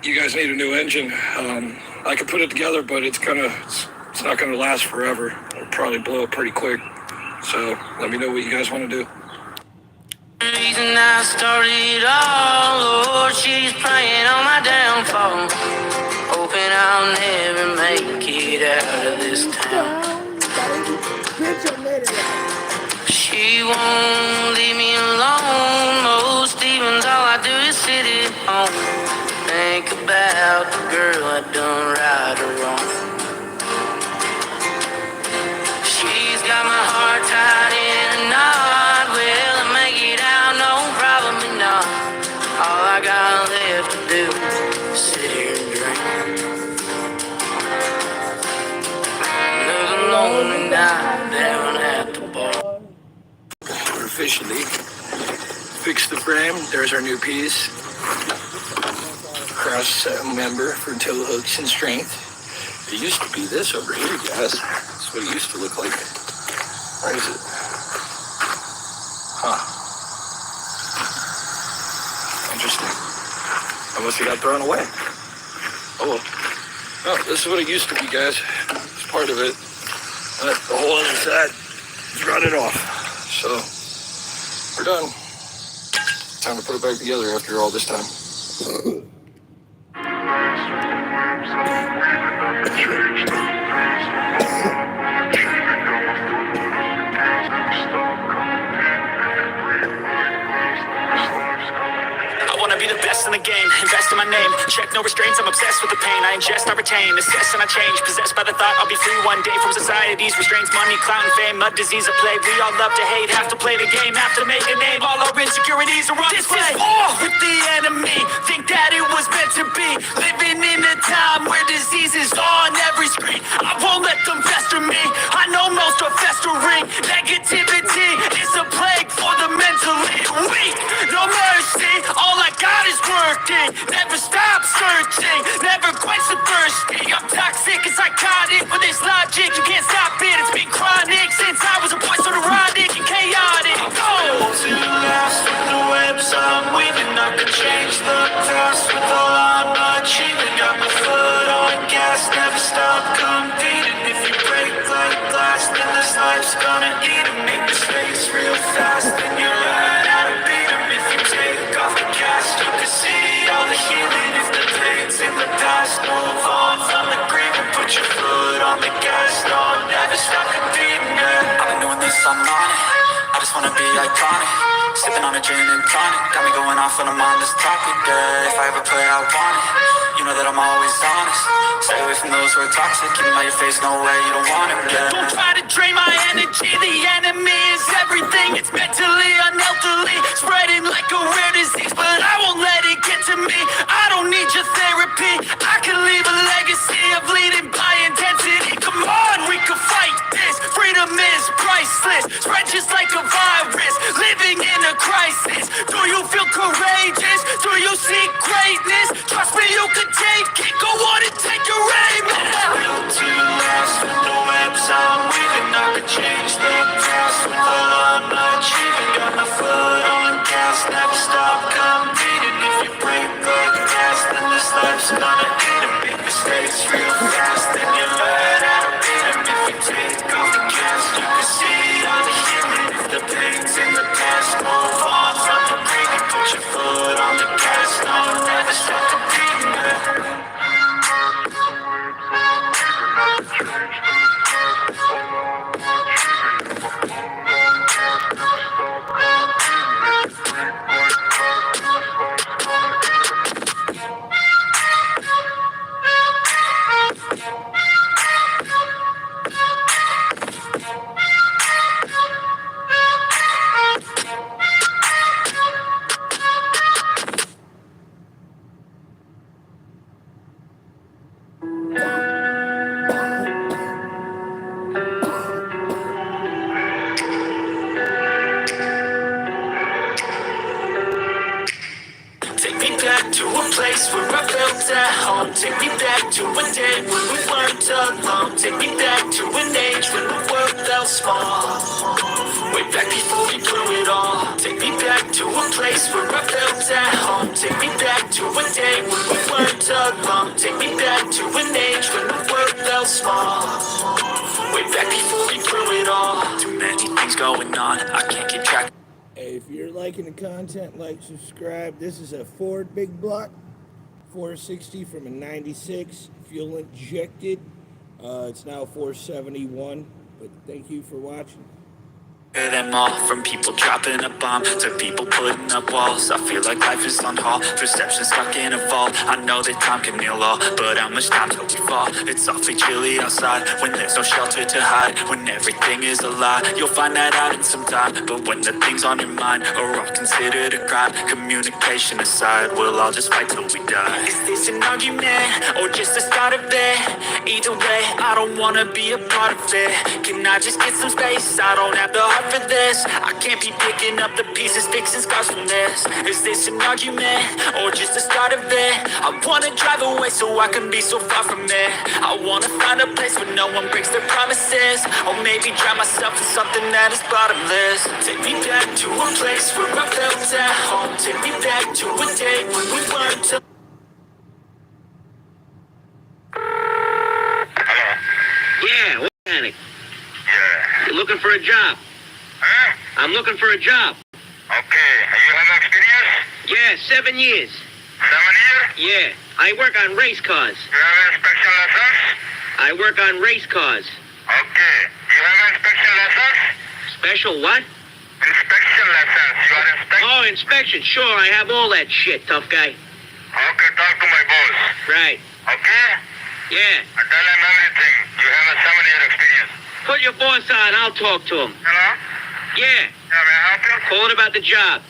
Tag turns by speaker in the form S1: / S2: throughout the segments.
S1: you guys need a new engine. I could put it together, but it's not gonna last forever. It'll probably blow up pretty quick. So let me know what you guys want to do.
S2: Reason I started all, Lord, she's praying on my downfall, hoping I'll never make it out of this town. She won't leave me alone. Most evenings all I do is sit at home, think about the girl I done right or wrong. She's got my heart tied in a knot. Will I make it out? No, probably not. All I got left to do is sit here and drink. Another lonely night down at the bar.
S1: We're officially fixed the frame. There's our new piece. Cross member for tow hooks and strength. It used to be this over here, guys. That's what it used to look like. Where is it? Huh. Interesting. I must have got thrown away. Oh well. Oh, this is what it used to be, guys. It's part of it. But the whole other side is running off. So, we're done. Time to put it back together after all this time.
S3: In the game, invest in my name, check no restraints, I'm obsessed with the pain, I ingest, I retain, assess and I change, possessed by the thought I'll be free one day from society's restraints, money, clout and fame, mud, disease, a plague, we all love to hate, have to play the game, have to make a name, all our insecurities are on display. This is war with the enemy, think that it was meant to be, living in a time where disease is on every screen, I won't let them fester me, I know most are festering, negativity is a plague for the mentally weak, no mercy, all I got is working, never stop searching, never quench the thirsty. I'm toxic and psychotic, but there's logic, you can't stop it. It's been chronic since I was a boy, so neurotic and chaotic. Go! To last with the webs I'm weaving, I can change the past with all I'm achieving. Got my foot on gas, never stop competing. If you break like glass, then this life's gonna eat 'em. Make mistakes real fast, then you learn how to beat 'em. If you take off the cast, you can see all the healing. If the pain's in the past, move on from the grave and put your foot on the gas. No, never stop competing, yeah. I've been doing this, I'm on it. I just wanna be iconic. Sipping on a gin and tonic, got me going off when I'm on this topic, yeah. If I ever play, I want it. You know that I'm always honest. Stay away from those who are toxic. Keep them out your face, no way, you don't want it, yeah. Don't try to drain my energy. The enemy is everything. It's mentally, unhealthily, spreading like a rare disease. But I won't let it get to me. I don't need your therapy. I can leave a legacy of leading by intensity. Come on, we can fight this. Freedom is priceless. Spread just like a virus. Living in a crisis. Do you feel courageous? Do you seek greatness? Trust me, you can take it. Go on and take your aim. Built to last with the webs I'm weaving. I could change the past with all I'm achieving. Got my foot on gas, never stop competing. If you break the glass, then this life's gonna eat 'em. Big mistakes real fast, then you learn how to beat 'em. If you take off the gas, you can see all the healing. If the pain's in the past, move on from the brink and put your foot on the gas. No, never stop competing, yeah. Take me back to a day when we weren't alone. Take me back to an age when the world felt small. Way back before we blew it all. Take me back to a place where I felt at home. Take me back to a day when we weren't alone. going on, I can't keep track.
S1: Hey, if you're liking the content, like, subscribe. This is a Ford Big Block 460 from a 96, fuel injected. It's now 471, but thank you for watching.
S3: Them all, from people dropping a bomb to people putting up walls. I feel like life is on hold, perception stuck in a vault. I know that time can heal all, but how much time till we fall? It's awfully chilly outside when there's no shelter to hide. When everything is a lie, you'll find that out in some time. But when the things on your mind are all considered a crime, communication aside, we'll all just fight till we die. Is this an argument or just the start of it? Either way, I don't wanna be a part of it. Can I just get some space? I don't have the heart for this. I can't be picking up the pieces, fixing scars from this. Is this an argument or just the start of it? I wanna drive away so I can be so far from it. I wanna find a place where no one breaks their promises, or maybe drown myself in something that is bottomless. Take me back to a place where I felt at home. Take me back to a day when we weren't alone.
S4: Yeah, what mechanic?
S5: Yeah.
S4: You looking for a job?
S5: Huh?
S4: I'm looking for a job.
S5: Okay. You have experience?
S4: Yeah, 7 years.
S5: 7 years?
S4: Yeah, I work on race cars.
S5: You have inspection license?
S4: I work on race cars.
S5: Okay. You have inspection license?
S4: Special what?
S5: Inspection license. You are inspection?
S4: Oh, inspection. Sure, I have all that shit, tough guy.
S5: Okay, talk to my boss.
S4: Right.
S5: Okay?
S4: Yeah.
S5: I tell him everything. You have a 7-year experience.
S4: Put your boss on. I'll talk to him.
S5: Hello?
S4: Yeah.
S5: Yeah, may I help you?
S4: What about the job?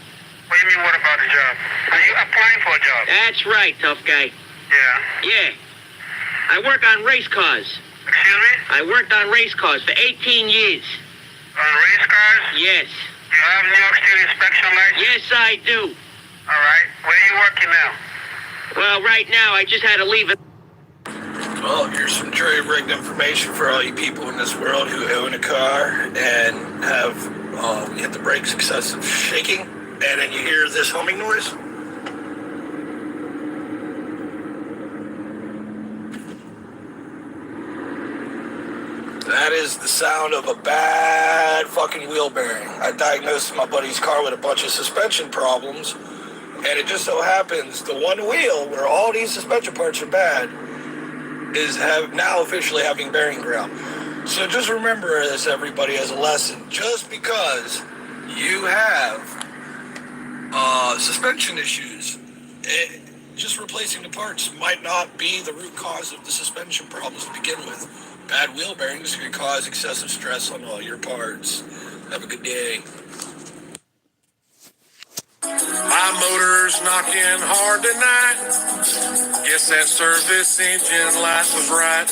S5: What do you mean, what about the job? Are you applying for a job?
S4: That's right, tough guy.
S5: Yeah.
S4: Yeah. I work on race cars.
S5: Excuse me?
S4: I worked on race cars for 18 years.
S5: On race cars?
S4: Yes.
S5: You have New York State inspection license?
S4: Yes, I do.
S5: All right. Where are you working now?
S4: Well, right now, I just had to leave it.
S1: Well, here's some jury-rigged information for all you people in this world who own a car and have hit the brakes, excessive shaking, and then you hear this humming noise. That is the sound of a bad fucking wheel bearing. I diagnosed my buddy's car with a bunch of suspension problems, and it just so happens the one wheel where all these suspension parts are bad is now officially having bearing ground. So just remember this, everybody, as a lesson. Just because you have suspension issues, just replacing the parts might not be the root cause of the suspension problems to begin with. Bad wheel bearings can cause excessive stress on all your parts. Have a good day.
S6: My motor's knocking hard tonight. Guess that service engine light was right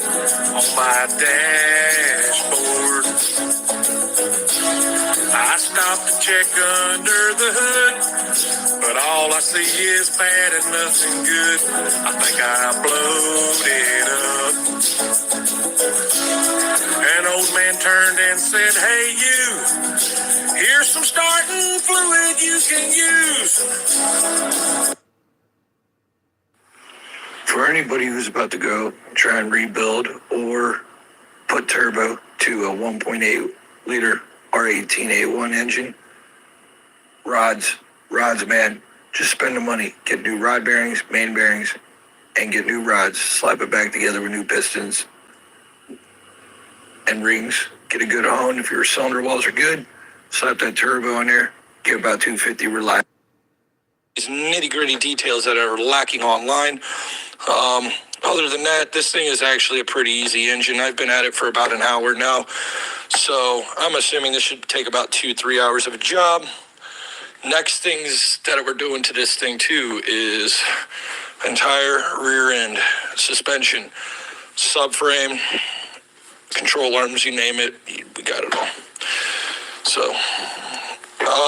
S6: on my dashboard. I stopped to check under the hood, but all I see is bad and nothing good. I think I blowed it up. An old man turned and said, "Hey you, here's some starting fluid you can use."
S1: For anybody who's about to go try and rebuild or put turbo to a 1.8 liter R18A1 engine, rods, man, just spend the money. Get new rod bearings, main bearings, and get new rods. Slap it back together with new pistons and rings. Get a good hone. If your cylinder walls are good, slap that turbo on there. Get about 250 reliable. These nitty-gritty details that are lacking online. Other than that, this thing is actually a pretty easy engine. I've been at it for about an hour now, so I'm assuming this should take about 2-3 hours of a job. Next things that we're doing to this thing too is entire rear end, suspension, subframe, control arms, you name it, we got it all. So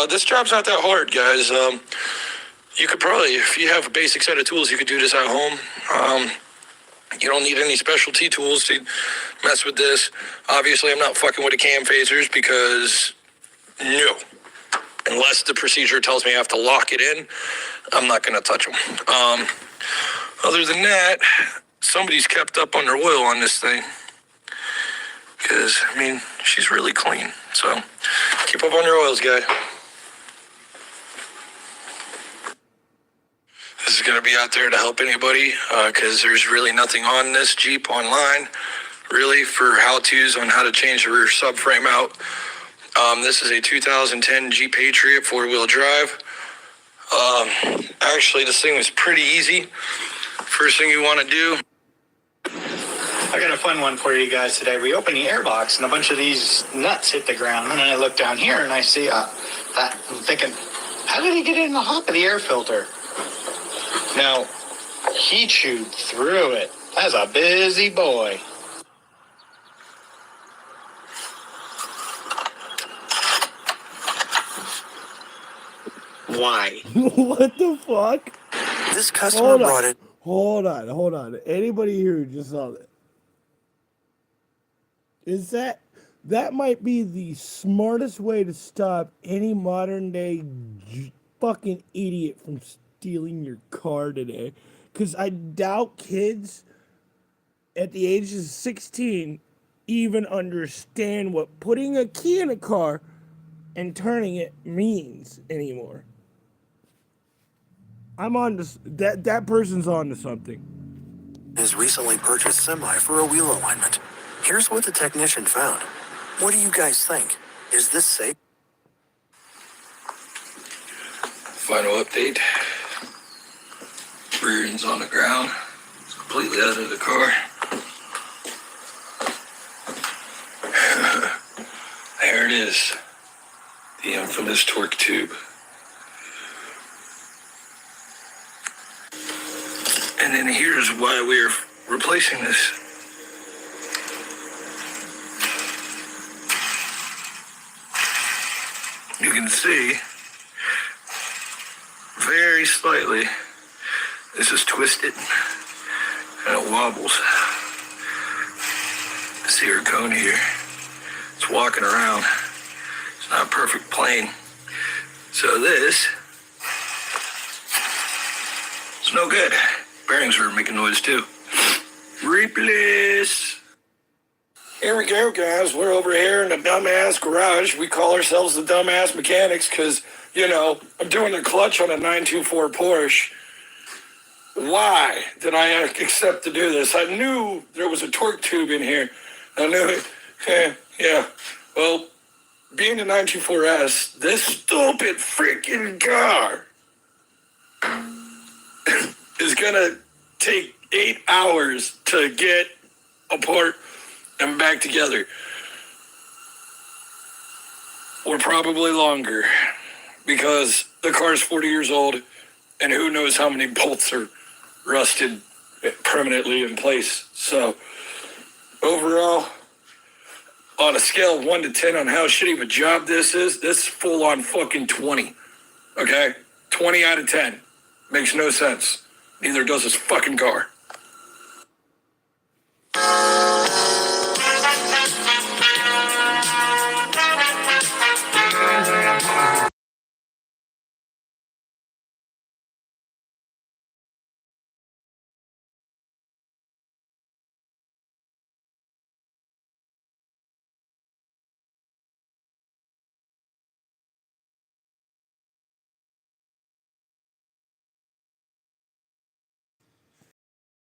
S1: this job's not that hard, guys. You could probably, if you have a basic set of tools, you could do this at home. You don't need any specialty tools to mess with this. Obviously, I'm not fucking with the cam phasers because, no. Unless the procedure tells me I have to lock it in, I'm not going to touch them. Other than that, somebody's kept up on their oil on this thing. Because, I mean, she's really clean. So, Keep up on your oils, guy. This is going to be out there to help anybody because there's really nothing on this Jeep online, really, for how-tos on how to change the rear subframe out. This is a 2010 Jeep Patriot 4-wheel drive. Actually, this thing was pretty easy. First thing you want to do.
S7: I got a fun one for you guys today. We opened the airbox and a bunch of these nuts hit the ground. And then I look down here and I see that. I'm thinking, how did he get in the hop of the air filter? Now, he chewed through it. That's a busy boy. Why?
S8: What the fuck?
S9: This customer brought it.
S8: Hold on. Anybody here who just saw that? Is that might be the smartest way to stop any modern day fucking idiot from stealing your car today? Because I doubt kids at the age of 16 even understand what putting a key in a car and turning it means anymore. I'm on to that person's on to something.
S9: His recently purchased semi for a wheel alignment. Here's what the technician found. What do you guys think? Is this safe?
S1: Final update. Rear end's on the ground. It's completely out of the car. There it is. The infamous torque tube. And then here's why we're replacing this. You can see very slightly this is twisted and it wobbles. See her cone here. It's walking around. It's not a perfect plane. So this is no good. Bearings are making noise too. Replace. Here we go, guys. We're over here in the dumbass garage. We call ourselves the dumbass mechanics because, you know, I'm doing the clutch on a 924 Porsche. Why did I accept to do this? I knew there was a torque tube in here. I knew it. Yeah. Well, being a 924S, this stupid freaking car is gonna take 8 hours to get apart and back together, or probably longer, because the car's 40 years old and who knows how many bolts are rusted permanently in place. So overall, on a scale of 1 to 10 on how shitty of a job this is full on fucking 20. Okay? 20 out of 10. Makes no sense. Neither does this fucking car.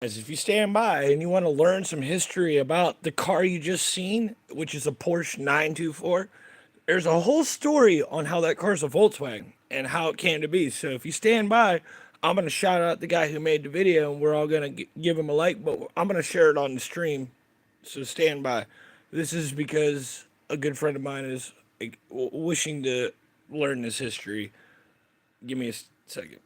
S8: As if you stand by and you want to learn some history about the car you just seen, which is a Porsche 924, there's a whole story on how that car's a Volkswagen and how it came to be. So if you stand by, I'm going to shout out the guy who made the video and we're all going to give him a like, but I'm going to share it on the stream. So stand by. This is because a good friend of mine is wishing to learn this history. Give me a second.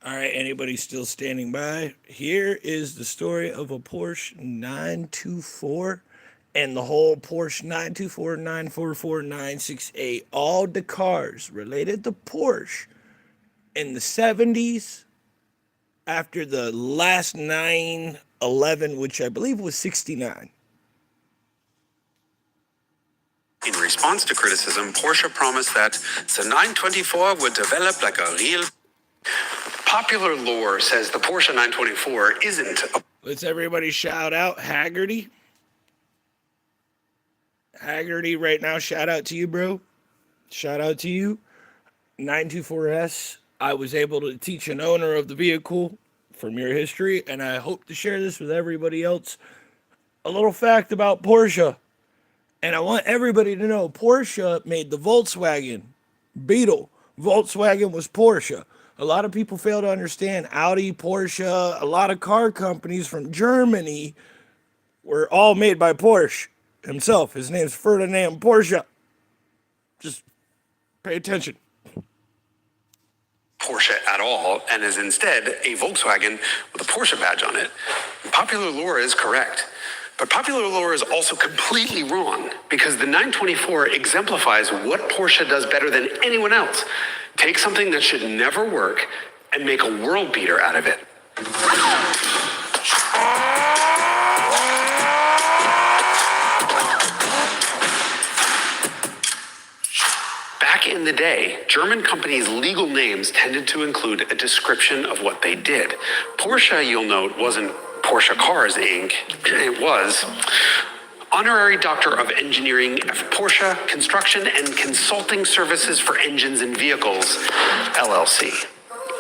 S8: All right, anybody still standing by? Here is the story of a Porsche 924 and the whole Porsche 924, 944, 968, all the cars related to Porsche in the 70s after the last 911, which I believe was 69.
S10: In response to criticism, Porsche promised that the 924 would develop like a real... Popular lore says the Porsche 924 isn't a...
S8: Let's everybody shout out Haggerty. Haggerty right now, shout out to you, bro. Shout out to you. 924S. I was able to teach an owner of the vehicle from your history, and I hope to share this with everybody else. A little fact about Porsche. And I want everybody to know Porsche made the Volkswagen Beetle. Volkswagen was Porsche. A lot of people fail to understand Audi, Porsche, a lot of car companies from Germany were all made by Porsche himself. His name's Ferdinand Porsche. Just pay attention.
S10: Porsche at all, and is instead a Volkswagen with a Porsche badge on it. Popular lore is correct. But popular lore is also completely wrong, because the 924 exemplifies what Porsche does better than anyone else. Take something that should never work and make a world beater out of it. Back in the day, German companies' legal names tended to include a description of what they did. Porsche, you'll note, wasn't Porsche Cars Inc. It was Honorary Doctor of Engineering F. Porsche Construction and Consulting Services for Engines and Vehicles, LLC.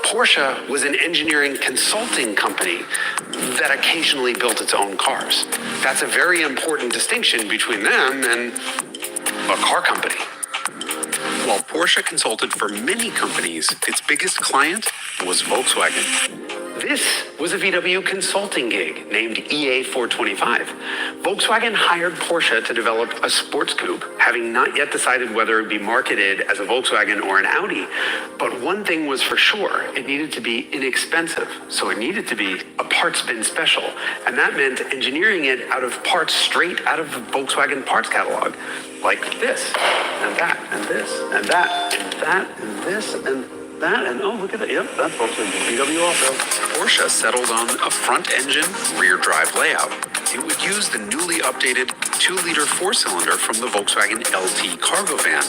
S10: Porsche was an engineering consulting company that occasionally built its own cars. That's a very important distinction between them and a car company. While Porsche consulted for many companies, its biggest client was Volkswagen. This was a VW consulting gig named EA425. Volkswagen hired Porsche to develop a sports coupe, having not yet decided whether it would be marketed as a Volkswagen or an Audi. But one thing was for sure, it needed to be inexpensive, so it needed to be a parts bin special. And that meant engineering it out of parts straight out of the Volkswagen parts catalog. Like this, and that, and this, and that, and that, and this, and that, and oh, look at that. Yep, that's Volkswagen VW also. Porsche settled on a front-engine, rear-drive layout. It would use the newly updated 2-liter 4-cylinder from the Volkswagen LT cargo van,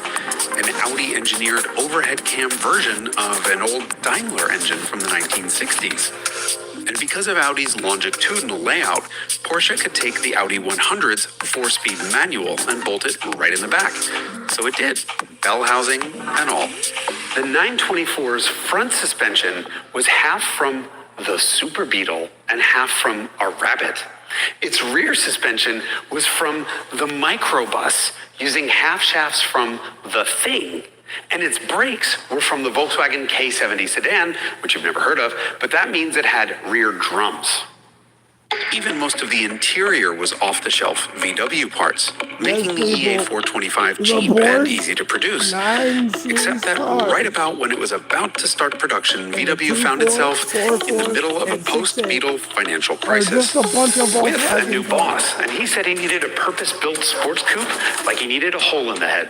S10: an Audi-engineered overhead cam version of an old Daimler engine from the 1960s. And because of Audi's longitudinal layout, Porsche could take the Audi 100's 4-speed manual and bolt it right in the back. So it did, bell housing and all. The 924's front suspension was half from the Super Beetle and half from a Rabbit. Its rear suspension was from the Microbus, using half shafts from the Thing. And its brakes were from the Volkswagen K70 sedan, which you've never heard of, but that means it had rear drums. Even most of the interior was off-the-shelf VW parts, making the EA425 cheap and easy to produce. Except that right about when it was about to start production, VW found itself in the middle of a post-Beetle financial crisis with a new boss, and he said he needed a purpose-built sports coupe like he needed a hole in the head.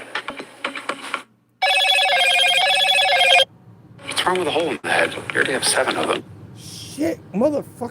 S10: What's wrong with a hole in the head? You already have 7 of them.
S8: Shit, motherfucker.